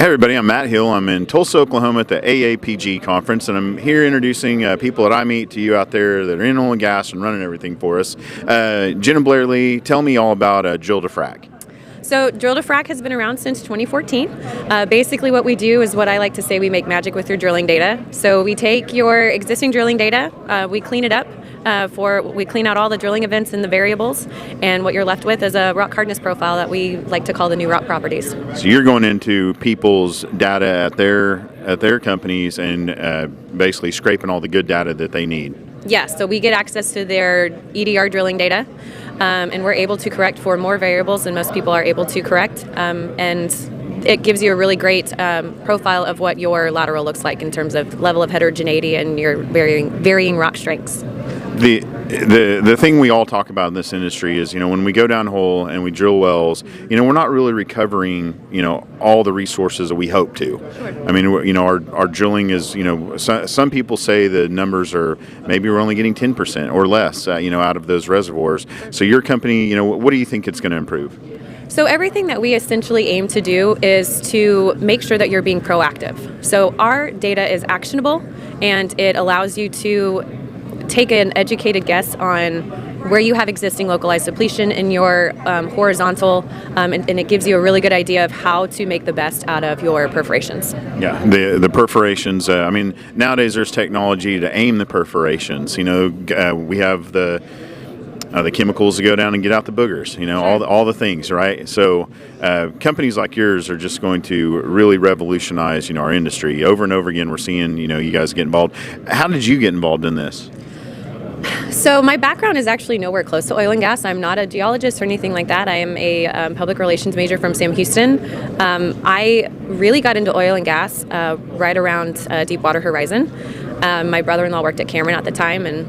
Hey everybody, I'm Matt Hill. I'm in Tulsa, Oklahoma at the AAPG conference, and I'm here introducing people that I meet to you out there that are in oil and gas and running everything for us. Genna Blair, tell me all about Drill2Frac. So Drill2Frac has been around since 2014. Basically what we do is what I like to say, we make magic with your drilling data. So we take your existing drilling data, we clean it up, we clean out all the drilling events and the variables, and what you're left with is a rock hardness profile that we like to call the new rock properties. So you're going into people's data at their companies and basically scraping all the good data that they need. Yes, so we get access to their EDR drilling data, and we're able to correct for more variables than most people are able to correct, and it gives you a really great profile of what your lateral looks like in terms of level of heterogeneity and your varying rock strengths. The thing we all talk about in this industry is, when we go down hole and we drill wells, we're not really recovering, all the resources that we hope to. Sure. I mean, our drilling is, some people say the numbers are maybe we're only getting 10% or less, out of those reservoirs. So your company, what do you think it's going to improve? So everything that we essentially aim to do is to make sure that you're being proactive. So our data is actionable, and it allows you to take an educated guess on where you have existing localized depletion in your horizontal, and it gives you a really good idea of how to make the best out of your perforations. Yeah, the perforations, nowadays there's technology to aim the perforations. We have the chemicals to go down and get out the boogers, Sure. all the things, right? So companies like yours are just going to really revolutionize, our industry. Over and over again, we're seeing, you guys get involved. How did you get involved in this? So my background is actually nowhere close to oil and gas. I'm not a geologist or anything like that. I am a public relations major from Sam Houston. I really got into oil and gas right around Deepwater Horizon. My brother-in-law worked at Cameron at the time, and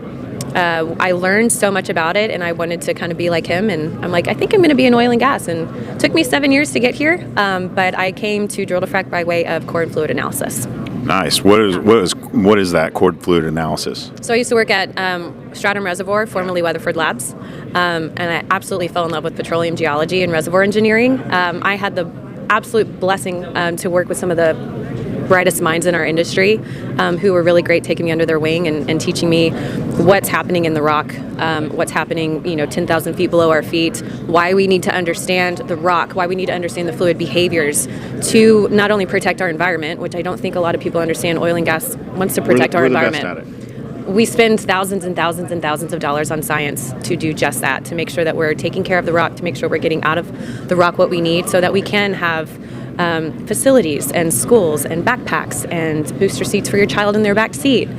I learned so much about it, and I wanted to kind of be like him, and I'm like, I think I'm going to be in oil and gas, and it took me 7 years to get here, but I came to Drill2Frac by way of core and fluid analysis. Nice. What is that core and fluid analysis? So I used to work at Stratum Reservoir, formerly Weatherford Labs, and I absolutely fell in love with petroleum geology and reservoir engineering. I had the absolute blessing to work with some of the brightest minds in our industry, who were really great, taking me under their wing and teaching me what's happening in the rock, what's happening 10,000 feet below our feet, why we need to understand the rock, why we need to understand the fluid behaviors to not only protect our environment, which I don't think a lot of people understand. Oil and gas wants to protect our environment. We're the best at it. We spend thousands and thousands and thousands of dollars on science to do just that, to make sure that we're taking care of the rock, to make sure we're getting out of the rock what we need so that we can have facilities and schools and backpacks and booster seats for your child in their back seat.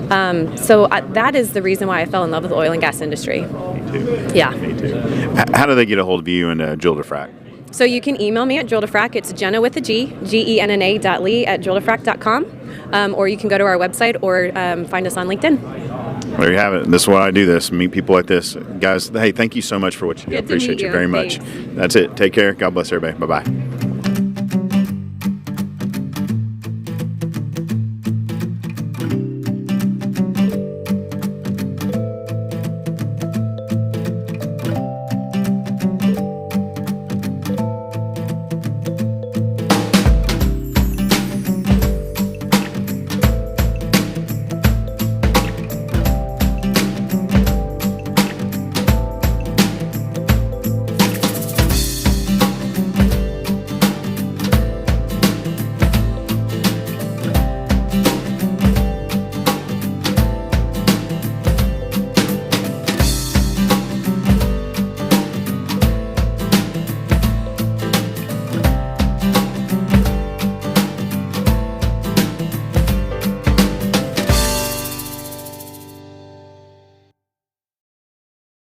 So that is the reason why I fell in love with the oil and gas industry. Me too. Yeah. Me too. How do they get a hold of you and Drill2Frac? So you can email me at Drill2Frac. It's Genna with a G, Genna.Lee@Drill2Frac.com, or you can go to our website or find us on LinkedIn. There you have it. This is why I do this, meet people like this. Guys, hey, thank you so much for what you do. I appreciate you very much. Thanks. That's it. Take care. God bless everybody. Bye-bye.